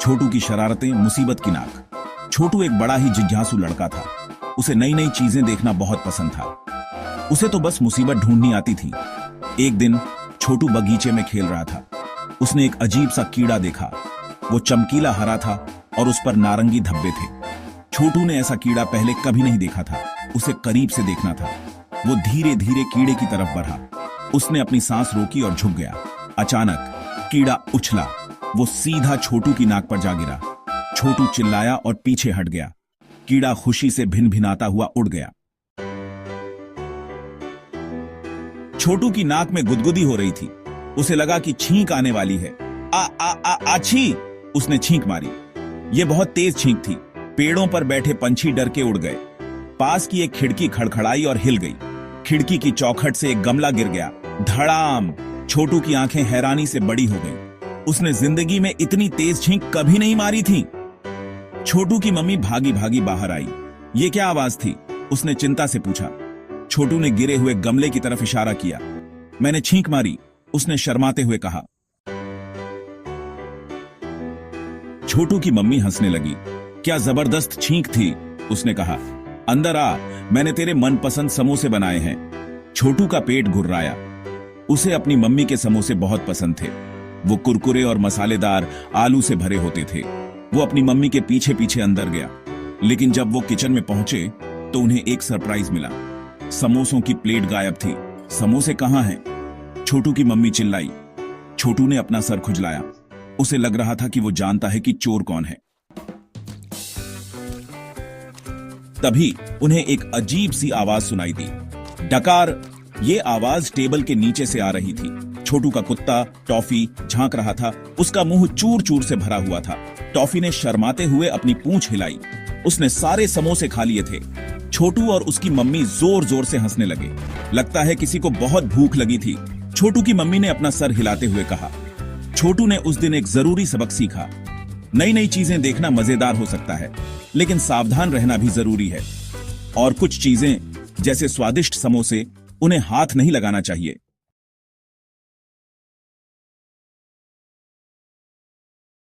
छोटू की शरारतें, मुसीबत की नाक। छोटू एक बड़ा ही जिज्ञासु लड़का था। उसे नई नई चीजें देखना बहुत पसंद था। उसे तो बस मुसीबत ढूंढनी आती थी। एक दिन छोटू बगीचे में खेल रहा था। उसने एक अजीब सा कीड़ा देखा। वो चमकीला हरा था और उस पर नारंगी धब्बे थे। छोटू ने ऐसा कीड़ा पहले कभी नहीं देखा था। उसे करीब से देखना था। वो धीरे धीरे कीड़े की तरफ बढ़ा। उसने अपनी सांस रोकी और झुक गया। अचानक कीड़ा उछला। वो सीधा छोटू की नाक पर जा गिरा। छोटू चिल्लाया और पीछे हट गया। कीड़ा खुशी से भिनभिनाता हुआ उड़ गया। छोटू की नाक में गुदगुदी हो रही थी। उसे लगा कि छींक आने वाली है। आ आ आ आछी! उसने छींक मारी। यह बहुत तेज छींक थी। पेड़ों पर बैठे पंछी डर के उड़ गए। पास की एक खिड़की खड़खड़ाई और हिल गई। खिड़की की चौखट से एक गमला गिर गया। धड़ाम! छोटू की आंखें हैरानी से बड़ी हो गईं। उसने जिंदगी में इतनी तेज छींक कभी नहीं मारी थी। छोटू की मम्मी भागी भागी बाहर आई। ये क्या आवाज थी? उसने चिंता से पूछा। छोटू ने गिरे हुए गमले की तरफ इशारा किया। मैंने छींक मारी, उसने शर्माते हुए कहा। छोटू की मम्मी हंसने लगी। क्या जबरदस्त छींक थी, उसने कहा। अंदर आ, मैंने तेरे मनपसंद समोसे बनाए हैं। छोटू का पेट गुर्राया। उसे अपनी मम्मी के समोसे बहुत पसंद थे। वो कुरकुरे और मसालेदार आलू से भरे होते थे। वो अपनी मम्मी के पीछे पीछे अंदर गया। लेकिन जब वो किचन में पहुंचे तो उन्हें एक सरप्राइज मिला। समोसों की प्लेट गायब थी। समोसे कहां हैं? छोटू की मम्मी चिल्लाई। छोटू ने अपना सर खुजलाया। उसे लग रहा था कि वो जानता है कि चोर कौन है। तभी उन्हें एक अजीब सी आवाज सुनाई दी। डकार! ये आवाज टेबल के नीचे से आ रही थी। छोटू का कुत्ता टॉफी झांक रहा था। उसका मुंह चूर चूर से भरा हुआ था। टॉफी ने शर्माते हुए अपनी पूंछ हिलाई। उसने सारे समोसे खा लिए थे। छोटू और उसकी मम्मी जोर जोर से हंसने लगे। लगता है किसी को बहुत भूख लगी थी, छोटू की मम्मी ने अपना सर हिलाते हुए कहा। छोटू ने उस दिन एक जरूरी सबक सीखा। नई नई चीजें देखना मजेदार हो सकता है, लेकिन सावधान रहना भी जरूरी है। और कुछ चीजें जैसे स्वादिष्ट समोसे, उन्हें हाथ नहीं लगाना चाहिए।